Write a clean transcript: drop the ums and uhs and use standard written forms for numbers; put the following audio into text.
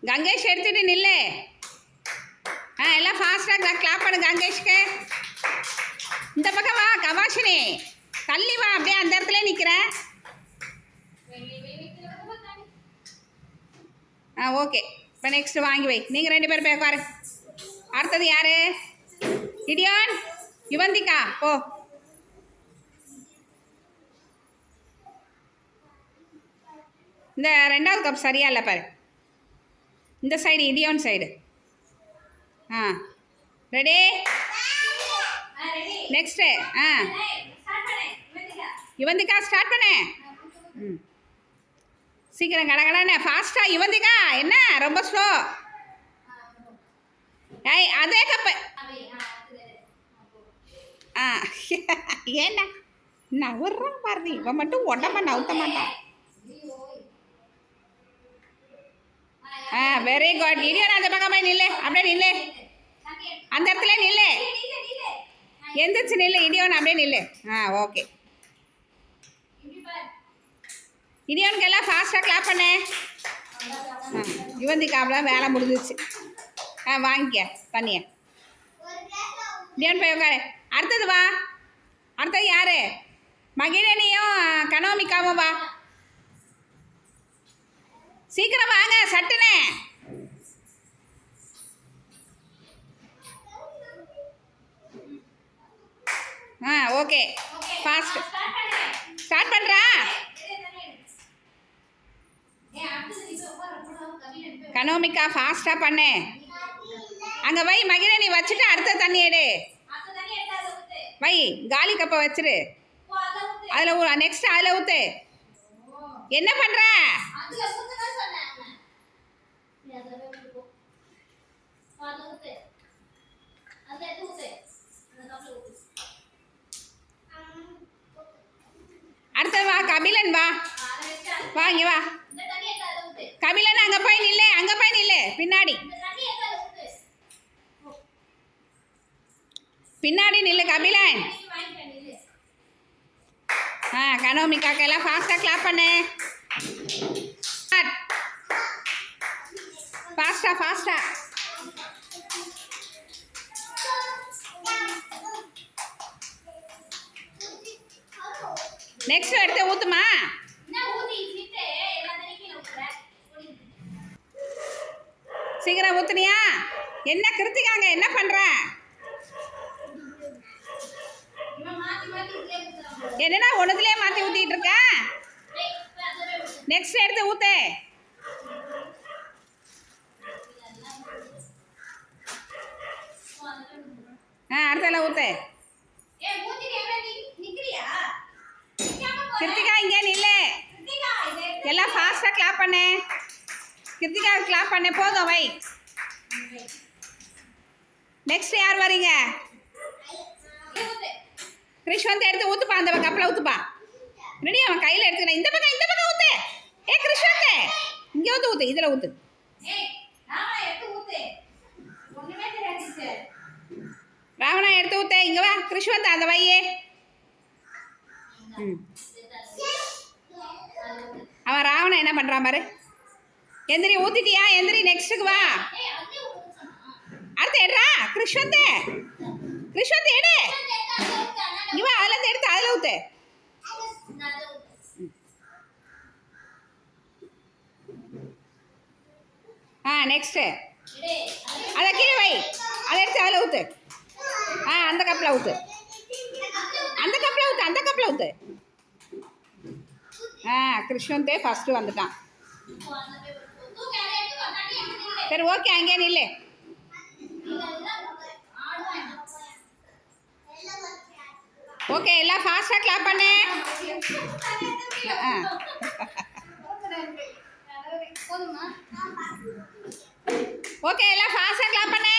கங்கேஷ் எடுத்துட்டு நில்லு. எல்லாம் ஃபாஸ்ட்டாக கிளாப் பண்ணு கங்கேஷ்க்கு. இந்த பக்கம் வா கவாஷினி, தள்ளி வா, அப்படியே அந்த இடத்துல நிற்கிற. ஓகே. இப்போ நெக்ஸ்ட் வாங்கி வை. நீங்கள் 2 பேரும் போய் உட்காரு. அடுத்தது யாரு? இடியான், யுவந்திகா போ. இந்த 2வது கப் சரியா இல்லை பாரு. இந்த சைடு இடியான் side. Ready? Next Yuvanthika start பண்ணு. சீக்கிரம் கடகடன்னு ஃபாஸ்ட்டாக. யுவந்திகா என்ன ரொம்ப ஸ்லோ? அதே கப்பு. ஏண்ணா நவுறான் பாருங்க, இவன் மட்டும் உடம்ப நவுத்த மாட்டான். Very good. இடியான் அந்த பக்கமா நில்லு, அப்படியே நில்லு, அந்த இடத்துல நில்லு, எந்திரிச்சு நில்லு. இடியான் அப்படியே நில்லு. ஓகே. இடியானுக்கெல்லாம் ஃபாஸ்ட்டாக கிளாப் பண்ணு. யுவந்திக்காவெலாம் வேலை முடிஞ்சிச்சு. வாங்கிக்க தண்ணியை. இடியான் போய் உட்காரு. அடுத்தது வா. அடுத்தது யாரு? மகிழினியும் கனோமிக்காவும் வா. சீக்கிரம் வாங்க சட்டுனே. ஓகே. ஃபாஸ்ட் ஸ்டார்ட் பண்ணுறா. கனோமிக்கா ஃபாஸ்ட்டாக பண்ணு. அங்கே வை மகிழினி, வச்சுட்டு அடுத்த தண்ணி எடு. வை, காலி கப்பை வச்சிரு. அதில் நெக்ஸ்ட் அதில் ஊற்று. என்ன பண்ணுற? அடுத்தது வா கபிலன், வா வா இங்கே வா. கபிலன் அங்கே போய் நில்லு, அங்கே போய் நில்லு, பின்னாடி பின்னாடி நில்லு கபிலன். கனோமிக்காக்கெல்லாம் ஃபாஸ்ட்டாக கிளாப் பண்ணு. ஃபாஸ்ட்டாக ஃபாஸ்ட்டாக. நெக்ஸ்ட் எடுத்து ஊற்றுமா. சீக்கிரம் ஊற்றுனியா? என்ன கிருத்திகாங்க என்ன பண்ணுற? என்னன்னா ஒன்றுத்துலேயே மாற்றி ஊற்றிட்டு இருக்க. நெக்ஸ்ட் எடுத்து ஊற்று. அடுத்தல ஊற்று. கிருத்திகா இங்கே நில்லு. எல்லாம் ஃபாஸ்ட்டாக கிளாப் பண்ணு. கிருத்திகா கிளாப் பண்ணு. போதும் வை. நெக்ஸ்ட் யார் வரீங்க? கிருஷ்வந்த் எடுத்து ஊற்றுப்பா, அந்த கப்பில் ஊற்றுப்பா. ரெடி? அவன் கையில் எடுத்துக்கிறேன். இந்த பக்கம் ஊற்று. கிருஷ்வந்த் இங்கே வந்து ஊற்று, இதில் ஊற்று. ராவணா எடுத்து ஊற்று. இங்கே வா கிருஷ்வந்த், அந்த வையே. அவன் ராவணன் என்ன பண்ணுறான் பாரு. எந்திரி, ஊற்றிட்டியா? எந்திரி, நெக்ஸ்ட்டுக்கு வா. அடுத்து எடுறா கிருஷ்வந்த். கிருஷ்வந்த் எடு. இவா அதுலேருந்து எடுத்து அதில் ஊற்று. நெக்ஸ்ட்டு அதை கீழே வை. அதை எடுத்து அதில் ஊற்று. அந்த கப்பில் ஊற்று. அந்த கப்பில் ஊற்று. அந்த கப்பில் ஊற்று. கிருஷ்வந்தே ஃபஸ்ட்டு வந்துட்டான். சரி ஓகே, அங்கே நில்லு. ஓகே, எல்லாம் ஃபாஸ்ட்டாக கிளாப் பண்ணு. ஓகே, எல்லாம் ஃபாஸ்ட்டாக கிளாப் பண்ணு.